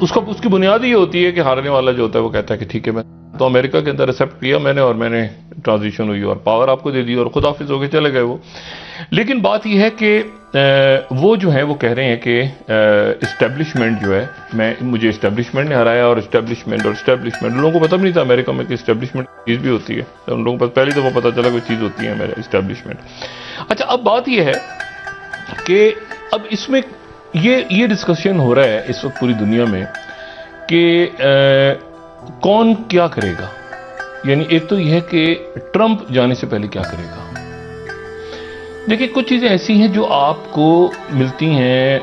اس کی بنیاد یہ ہوتی ہے کہ ہارنے والا جو ہوتا ہے وہ کہتا ہے کہ ٹھیک ہے میں تو امریکہ کے اندر ایکسیپٹ کیا میں نے اور میں نے ٹرانزیشن ہوئی اور پاور آپ کو دے دی اور خدا حافظ ہو کے چلے گئے وہ. لیکن بات یہ ہے کہ وہ جو ہے وہ کہہ رہے ہیں کہ اسٹیبلشمنٹ جو ہے مجھے اسٹیبلشمنٹ نے ہرایا اور اسٹیبلشمنٹ لوگوں کو پتہ بھی نہیں تھا امریکہ میں کہ اسٹیبلشمنٹ چیز بھی ہوتی ہے. ان لوگوں کو پہلی دفعہ پتہ چلا کوئی چیز ہوتی ہے میرا اسٹیبلشمنٹ. اچھا اب بات یہ ہے کہ اب اس میں یہ ڈسکشن ہو رہا ہے اس وقت پوری دنیا میں کہ کون کیا کرے گا. یعنی ایک تو یہ ہے کہ ٹرمپ جانے سے پہلے کیا کرے گا. دیکھیں کچھ چیزیں ایسی ہیں جو آپ کو ملتی ہیں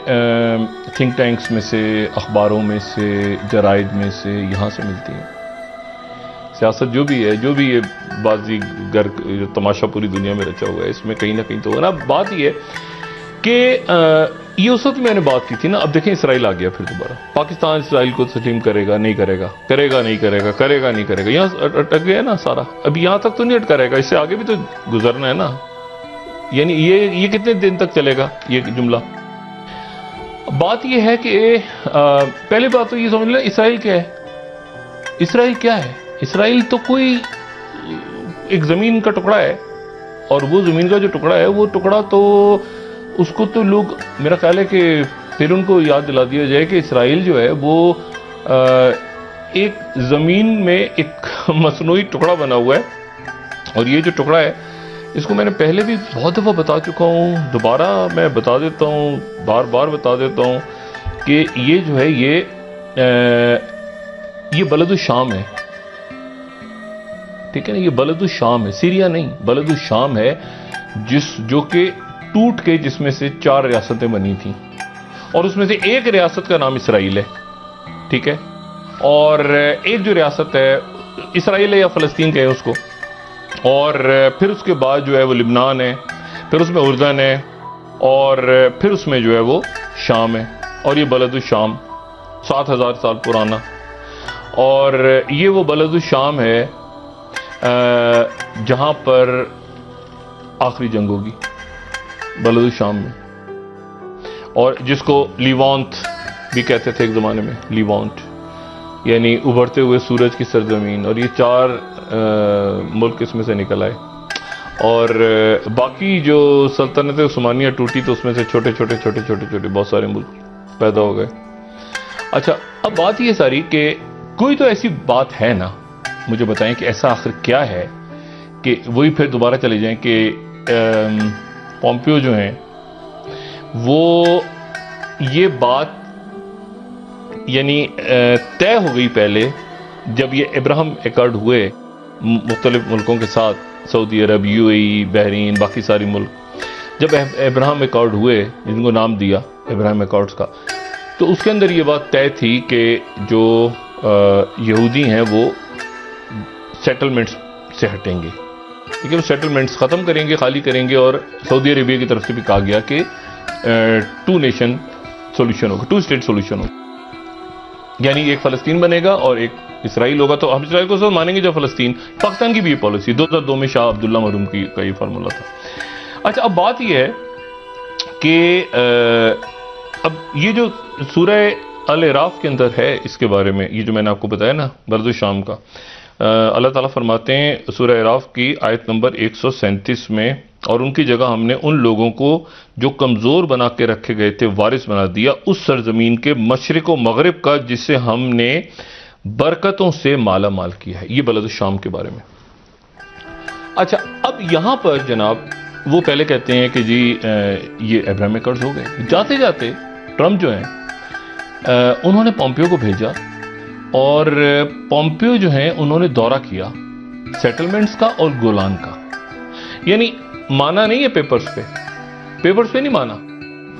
تھنک ٹینکس میں سے, اخباروں میں سے, جرائد میں سے, یہاں سے ملتی ہیں. سیاست جو بھی یہ بازی گر تماشا پوری دنیا میں رچا ہوا ہے اس میں کہیں نہ کہیں تو ہونا. بات یہ ہے کہ یہ اس وقت میں نے بات کی تھی نا. اب دیکھیں اسرائیل آ گیا پھر دوبارہ. پاکستان اسرائیل کو تسلیم کرے گا نہیں کرے گا, کرے گا نہیں کرے گا, کرے گا نہیں کرے گا, یہاں اٹک گیا نا سارا. اب یہاں تک تو نہیں اٹکا رہے گا, اس سے آگے بھی تو گزرنا ہے نا. یعنی یہ کتنے دن تک چلے گا یہ جملہ. بات یہ ہے کہ پہلی بات تو یہ سمجھ لیں اسرائیل کیا ہے. اسرائیل کیا ہے؟ اسرائیل تو کوئی ایک زمین کا ٹکڑا ہے, اور وہ زمین کا جو ٹکڑا ہے وہ ٹکڑا تو اس کو تو لوگ میرا خیال ہے کہ پھر ان کو یاد دلا دیا جائے کہ اسرائیل جو ہے وہ ایک زمین میں ایک مصنوعی ٹکڑا بنا ہوا ہے. اور یہ جو ٹکڑا ہے اس کو میں نے پہلے بھی بہت دفعہ بتا چکا ہوں, دوبارہ میں بتا دیتا ہوں, بار بار بتا دیتا ہوں کہ یہ جو ہے یہ بلد الشام ہے. ٹھیک ہے نا, یہ بلد الشام ہے, سیریا نہیں, بلد الشام ہے جو کہ ٹوٹ کے جس میں سے 4 ریاستیں بنی تھیں, اور اس میں سے ایک ریاست کا نام اسرائیل ہے. ٹھیک ہے, اور ایک جو ریاست ہے اسرائیل ہے یا فلسطین کہیں اس کو, اور پھر اس کے بعد جو ہے وہ لبنان ہے, پھر اس میں اردن ہے, اور پھر اس میں جو ہے وہ شام ہے. اور یہ بلد الشام 7000 سال پرانا, اور یہ وہ بلد الشام ہے جہاں پر آخری جنگ ہوگی, بلد الشام میں. اور جس کو لیوانت بھی کہتے تھے ایک زمانے میں, لیوانت یعنی ابھرتے ہوئے سورج کی سرزمین. اور یہ 4 ملک اس میں سے نکل آئے, اور باقی جو سلطنت عثمانیہ ٹوٹی تو اس میں سے چھوٹے چھوٹے بہت سارے ملک پیدا ہو گئے. اچھا اب بات یہ ساری کہ کوئی تو ایسی بات ہے نا, مجھے بتائیں کہ ایسا آخر کیا ہے کہ وہی پھر دوبارہ چلے جائیں کہ پومپیو جو ہیں وہ یہ بات یعنی طے ہو گئی پہلے جب یہ ابراہم ایکارڈ ہوئے مختلف ملکوں کے ساتھ, سعودی عرب, یو اے ای, بحرین, باقی ساری ملک, جب ابراہم ایکارڈ ہوئے جن کو نام دیا ابراہم ایکارڈز کا, تو اس کے اندر یہ بات طے تھی کہ جو یہودی ہیں وہ سیٹلمنٹس سے ہٹیں گے. ٹھیک ہے, وہ سیٹلمنٹس ختم کریں گے, خالی کریں گے. اور سعودی عربیہ کی طرف سے بھی کہا گیا کہ 2 نیشن سولوشن ہوگا, 2 اسٹیٹ سولوشن ہوگا. یعنی ایک فلسطین بنے گا اور ایک اسرائیل ہوگا. تو ہم اسرائیل کو سب مانیں گے جب فلسطین. پاکستان کی بھی یہ پالیسی 2002 میں شاہ عبداللہ مرحوم کا یہ فارمولا تھا. اچھا اب بات یہ ہے کہ اب یہ جو سورہ الاعراف کے اندر ہے اس کے بارے میں, یہ جو میں نے آپ کو بتایا نا بلد الشام کا, اللہ تعالیٰ فرماتے ہیں سورہ اعراف کی آیت نمبر 137 میں, اور ان کی جگہ ہم نے ان لوگوں کو جو کمزور بنا کے رکھے گئے تھے وارث بنا دیا اس سرزمین کے مشرق و مغرب کا جسے ہم نے برکتوں سے مالا مال کیا ہے. یہ بلد الشام کے بارے میں. اچھا اب یہاں پر جناب وہ پہلے کہتے ہیں کہ جی یہ ابراہم ایکارڈز ہو گئے. جاتے جاتے ٹرمپ جو ہیں انہوں نے پومپیو کو بھیجا, اور پومپیو جو ہیں انہوں نے دورہ کیا سیٹلمنٹس کا اور گولان کا. یعنی مانا نہیں ہے پیپرز پہ نہیں مانا,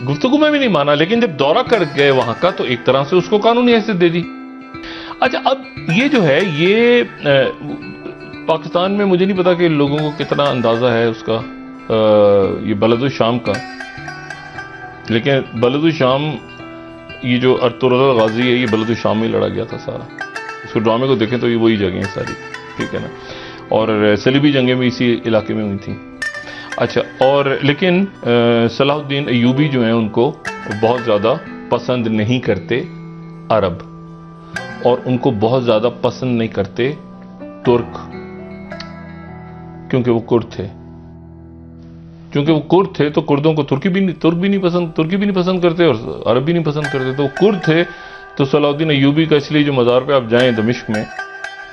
گفتگو میں بھی نہیں مانا, لیکن جب دورہ کر گئے وہاں کا تو ایک طرح سے اس کو قانونی حیثیت دے دی. اچھا اب یہ جو ہے یہ پاکستان میں مجھے نہیں پتا کہ لوگوں کو کتنا اندازہ ہے اس کا یہ بلد الشام کا, لیکن بلد الشام یہ جو ارطغرل الغازی ہے یہ بلد الشام میں لڑا گیا تھا سارا. اس کو ڈرامے کو دیکھیں تو یہ وہی جگہیں ساری. ٹھیک ہے نا, اور صلیبی جنگیں بھی اسی علاقے میں ہوئی تھیں. اچھا اور لیکن صلاح الدین ایوبی جو ہیں ان کو بہت زیادہ پسند نہیں کرتے عرب. اور ان کو بہت زیادہ پسند نہیں کرتے ترک، کیونکہ وہ کرد تھے. چونکہ وہ کرد تھے تو کردوں کو ترک بھی نہیں پسند کرتے اور عرب بھی نہیں پسند کرتے. تو وہ کرد تھے تو صلاح الدین ایوبی کا اس لیے جو مزار پہ آپ جائیں دمشق میں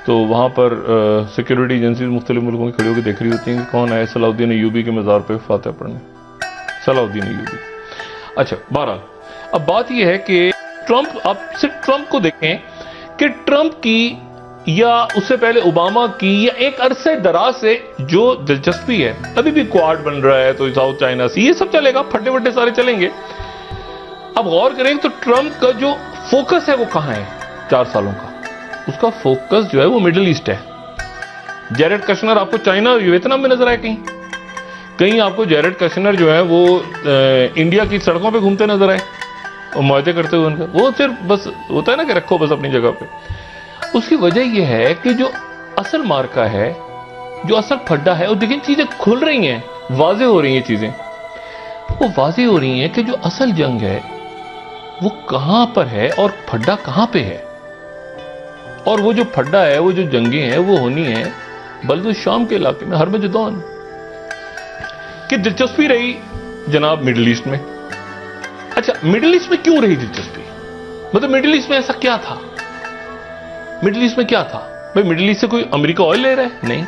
تو وہاں پر سیکیورٹی ایجنسیز مختلف ملکوں کی کھڑی ہو کے دیکھ رہی ہوتی ہیں کہ کون آئے صلاح الدین ایوبی کے مزار پہ فاتحہ پڑھنے. صلاح الدین ایوبی. اچھا بہرحال اب بات یہ ہے کہ ٹرمپ، آپ صرف ٹرمپ کو دیکھیں کہ ٹرمپ کی یا اس سے پہلے اوباما کی یا ایک عرصے دراز سے جو دلچسپی ہے، ابھی بھی کوارڈ بن رہا ہے تو ساؤتھ چائنا سی، یہ سب چلے گا، پھٹے وٹے سارے چلیں گے. اب غور کریں تو ٹرمپ کا جو فوکس ہے وہ کہاں ہے 4 سالوں کا؟ اس کا فوکس جو ہے وہ مڈل ایسٹ ہے. جیرڈ کشنر آپ کو چائنا اور ویتنام میں نظر آئے کہیں آپ کو جیرڈ کشنر جو ہے وہ انڈیا کی سڑکوں پہ گھومتے نظر آئے اور معاہدے کرتے ہوئے ان کا. وہ صرف بس ہوتا ہے نا کہ رکھو بس اپنی جگہ پہ. اس کی وجہ یہ ہے کہ جو اصل مارکا ہے، جو اصل پھڈا ہے، اور دیکھیں چیزیں کھل رہی ہیں، واضح ہو رہی ہیں چیزیں، وہ واضح ہو رہی ہیں کہ جو اصل جنگ ہے وہ کہاں پر ہے اور پھڈا کہاں پہ ہے. اور وہ جو پھڈا ہے، وہ جو جنگیں ہیں وہ ہونی ہیں بلد الشام کے علاقے میں، ہرمجدون کی دلچسپی رہی جناب مڈل ایسٹ میں. اچھا مڈل ایسٹ میں کیوں رہی دلچسپی؟ مطلب مڈل ایسٹ میں ایسا کیا تھا؟ مڈل ایسٹ میں کیا تھا بھائی؟ مڈل ایسٹ سے کوئی امریکہ آئل لے رہا ہے؟ نہیں.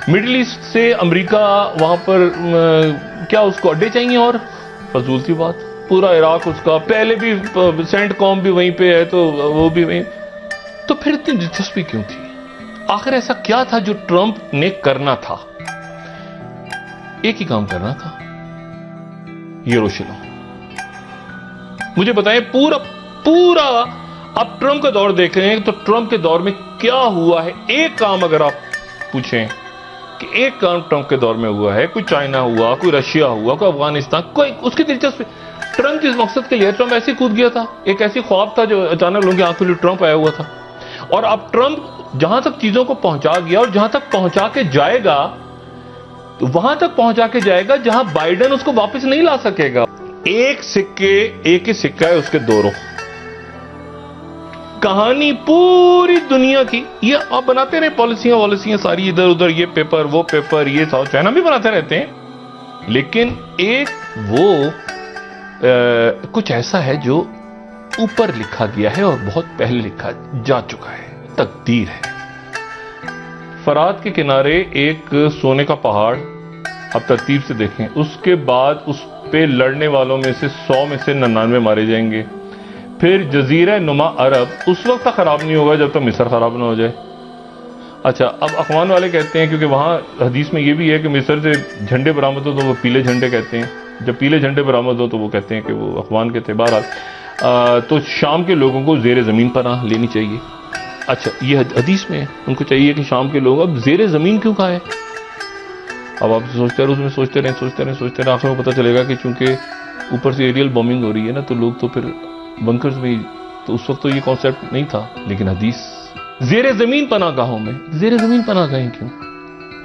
مڈل ایسٹ سے امریکہ وہاں پر کیا اس کو اڈے چاہیے؟ اور فضول سی بات، پورا عراق اس کا، پہلے بھی سینٹ کام بھی وہیں پہ ہے تو وہ بھی وہیں. تو پھر اتنی دلچسپی کیوں تھی؟ آخر ایسا کیا تھا جو ٹرمپ نے کرنا تھا؟ ایک ہی کام کرنا تھا، یروشلم. مجھے بتائیں پورا آپ ٹرمپ کا دور دیکھ رہے ہیں تو ٹرمپ کے دور میں کیا ہوا ہے؟ ایک کام اگر آپ پوچھیں کہ ایک کام ٹرمپ کے دور میں ہوا ہے، کوئی چائنا ہوا، کوئی رشیا ہوا، کوئی افغانستان، کوئی اس کی دلچسپی. ٹرمپ جس مقصد کے لیے ٹرمپ ایسے کود گیا تھا، ایک ایسی خواب تھا جو اچانک لوگوں کی آنکھوں میں ٹرمپ آیا ہوا تھا. اور اب ٹرمپ جہاں تک چیزوں کو پہنچا گیا اور جہاں تک پہنچا کے جائے گا تو وہاں تک پہنچا کے جائے گا جہاں بائیڈن اس کو واپس نہیں لا سکے گا. ایک ہی سکہ ہے اس کے 2 رخ. کہانی پوری دنیا کی، یہ آپ بناتے رہے پالیسیاں ساری ادھر ادھر، یہ پیپر وہ پیپر، یہ ساؤتھ چائنا بھی بناتے رہتے ہیں، لیکن ایک وہ کچھ ایسا ہے جو اوپر لکھا گیا ہے اور بہت پہلے لکھا جا چکا ہے، تقدیر ہے. فرات کے کنارے ایک سونے کا پہاڑ، آپ ترتیب سے دیکھیں، اس کے بعد اس پہ لڑنے والوں میں سے 100 میں سے 99 مارے جائیں گے. پھر جزیرہ نما عرب اس وقت تک خراب نہیں ہوگا جب تک مصر خراب نہ ہو جائے. اچھا اب اخوان والے کہتے ہیں، کیونکہ وہاں حدیث میں یہ بھی ہے کہ مصر سے جھنڈے برآمد ہو تو وہ پیلے جھنڈے کہتے ہیں، جب پیلے جھنڈے برآمد ہو تو وہ کہتے ہیں کہ وہ اخوان کے تھے. بہرحال تو شام کے لوگوں کو زیر زمین پناہ لینی چاہیے. اچھا یہ حدیث میں ہے، ان کو چاہیے کہ شام کے لوگ اب زیر زمین کیوں کہا ہے؟ اب آپ سوچتے رہے، اس میں سوچتے رہے، آخر میں پتہ چلے گا کہ چونکہ اوپر سے ایریل بومنگ ہو رہی ہے نا تو لوگ تو پھر بنکرز میں، تو اس وقت تو یہ کانسیپٹ نہیں تھا. لیکن حدیث زیر زمین پناہ گاہوں میں، زیر زمین پناہ گاہیں کیوں؟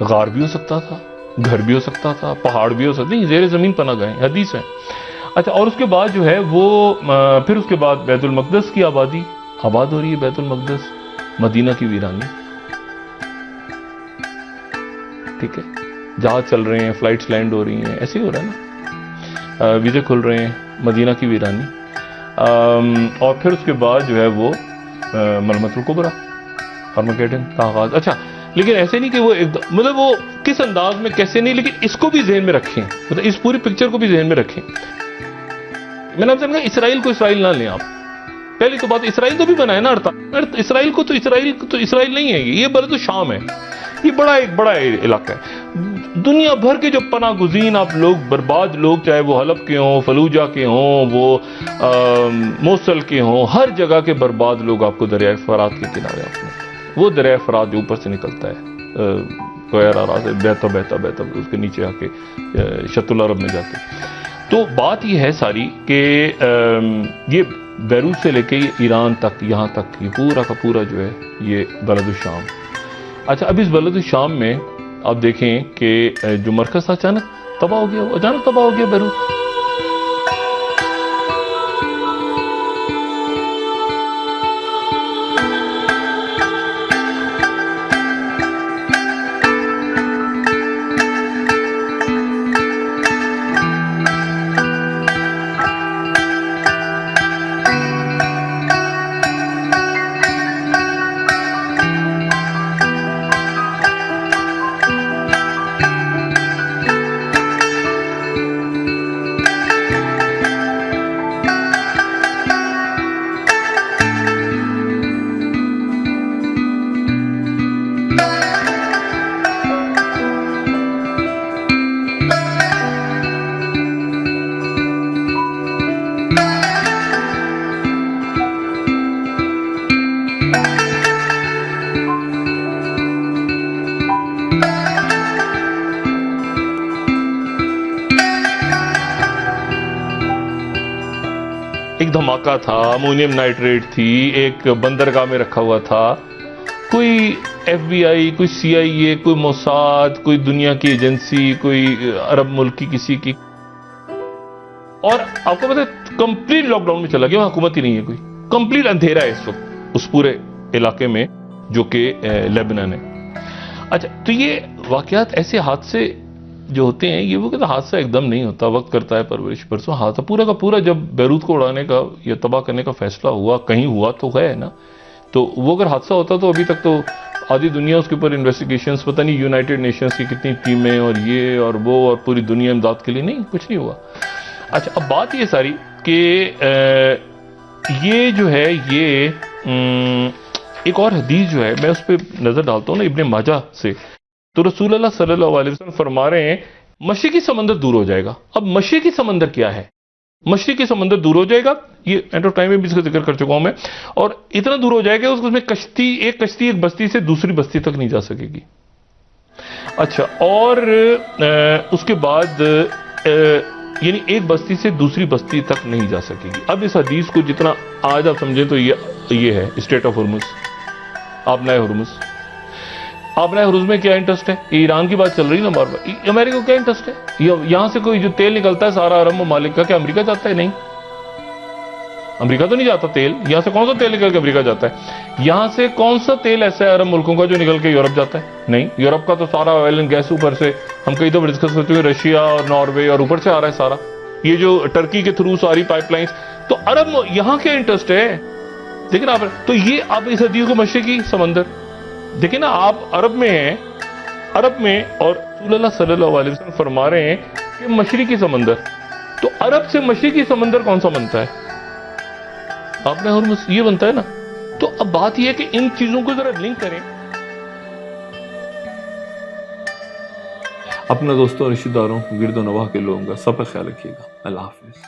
غار بھی ہو سکتا تھا، گھر بھی ہو سکتا تھا، پہاڑ بھی ہو سکتا، نہیں زیر زمین پناہ گاہیں حدیث ہے. اچھا اور اس کے بعد جو ہے وہ پھر اس کے بعد بیت المقدس کی آباد ہو رہی ہے. بیت المقدس، مدینہ کی ویرانی، ٹھیک ہے، جہاز چل رہے ہیں، فلائٹس لینڈ ہو رہی ہیں، ایسے ہی ہو رہا ہے نا، ویزے کھل رہے ہیں، مدینہ کی ویرانی. اور پھر اس کے بعد جو ہے وہ ملمت الکبریٰ، ہرمگیڈن کا آغاز. اچھا لیکن ایسے نہیں کہ وہ مطلب وہ کس انداز میں کیسے نہیں، لیکن اس کو بھی ذہن میں رکھیں، مطلب اس پوری پکچر کو بھی ذہن میں رکھیں. میں نے آپ سے کہا اسرائیل کو اسرائیل نہ لیں آپ. پہلی تو بات اسرائیل تو بھی بنا ہے نا، اسرائیل کو تو اسرائیل نہیں ہے، یہ بلد الشام ہے. یہ ایک بڑا علاقہ ہے. دنیا بھر کے جو پناہ گزین آپ لوگ، برباد لوگ، چاہے وہ حلب کے ہوں، فلوجہ کے ہوں، وہ موصل کے ہوں، ہر جگہ کے برباد لوگ آپ کو دریائے فرات کے کنارے آپ کو. وہ دریائے فرات جو اوپر سے نکلتا ہے کویرا سے بہتا اس کے نیچے آ کے شط العرب میں جا کے. تو بات یہ ہے ساری کہ یہ بیروت سے لے کے ایران تک، یہاں تک یہ پورا کا پورا جو ہے یہ بلد الشام. اچھا اب اس بلد الشام میں آپ دیکھیں کہ جو مرکز تھا اچانک تباہ ہو گیا بیروت. دھماکہ تھا، امونیم نائٹریٹ تھی، ایک بندرگاہ میں رکھا ہوا تھا، کوئی ایف بی آئی، کوئی سی آئی اے، کوئی موساد، کوئی دنیا کی ایجنسی، کوئی عرب ملک کی کسی کی، اور آپ کو پتہ ہے کمپلیٹ لاک ڈاؤن میں چلا گیا، وہاں حکومت ہی نہیں ہے، کوئی کمپلیٹ اندھیرا ہے اس وقت اس پورے علاقے میں جو کہ لیبنان ہے۔ اچھا، تو یہ واقعات، ایسے حادثے جو ہوتے ہیں، یہ وہ کہتا حادثہ ایک دم نہیں ہوتا، وقت کرتا ہے پرورش پرسوں، حادثہ پورا کا پورا جب بیروت کو اڑانے کا یا تباہ کرنے کا فیصلہ ہوا، کہیں ہوا تو ہے نا، تو وہ اگر حادثہ ہوتا تو ابھی تک تو آدھی دنیا اس کے اوپر انویسٹیگیشنز، پتہ نہیں یونائٹڈ نیشنز کی کتنی ٹیمیں اور یہ اور وہ اور پوری دنیا امداد کے لیے، نہیں، کچھ نہیں ہوا۔ اچھا، اب بات یہ ساری کہ یہ جو ہے، یہ ایک اور حدیث جو ہے، میں اس پہ نظر ڈالتا ہوں نا ابن ماجہ سے، تو رسول اللہ صلی اللہ علیہ وسلم فرما رہے ہیں مشرقی سمندر دور ہو جائے گا۔ اب مشرقی سمندر کیا ہے؟ مشرقی سمندر دور ہو جائے گا، یہ اینڈ آف ٹائم میں بھی اس کا ذکر کر چکا ہوں میں، اور اتنا دور ہو جائے گا اس میں کشتی ایک بستی سے دوسری بستی تک نہیں جا سکے گی۔ اچھا، اور اس کے بعد یعنی ایک بستی سے دوسری بستی تک نہیں جا سکے گی۔ اب اس حدیث کو جتنا آج آپ سمجھیں تو یہ ہے اسٹریٹ آف ہرمز، آبنائے ہرمز۔ آبنائے ہرمز میں کیا انٹرسٹ ہے؟ یہ ایران کی بات چل رہی ہے نا بار بار، امریکہ کو کیا انٹرسٹ ہے؟ یہاں سے کوئی جو تیل نکلتا ہے سارا عرب ممالک کا، کیا امریکہ جاتا ہے؟ نہیں، امریکہ تو نہیں جاتا تیل، یہاں سے کون سا تیل نکل کے امریکہ جاتا ہے؟ یہاں سے کون سا تیل ایسا ہے عرب ملکوں کا جو نکل کے یورپ جاتا ہے؟ نہیں، یورپ کا تو سارا آئل اینڈ گیس اوپر سے، ہم کئی دفعہ ڈسکس کر چکے ہیں، رشیا اور ناروے اور اوپر سے آ رہا ہے سارا، یہ جو ٹرکی کے تھرو ساری پائپ لائنز، تو عرب یہاں کیا انٹرسٹ ہے؟ دیکھیں نا آپ، تو یہ آپ اس حدیث کو مشرقی سمندر دیکھیں نا، آپ عرب میں ہیں، عرب میں، اور رسول اللہ صلی اللہ علیہ وسلم فرما رہے ہیں کہ مشرقی سمندر، تو عرب سے مشرقی سمندر کون سا بنتا ہے؟ آپ نے ہرمز یہ بنتا ہے نا۔ تو اب بات یہ ہے کہ ان چیزوں کو ذرا لنک کریں۔ اپنا دوستوں، رشتہ داروں، گرد و نواح کے لوگوں کا سب کا خیال رکھیے گا۔ اللہ حافظ۔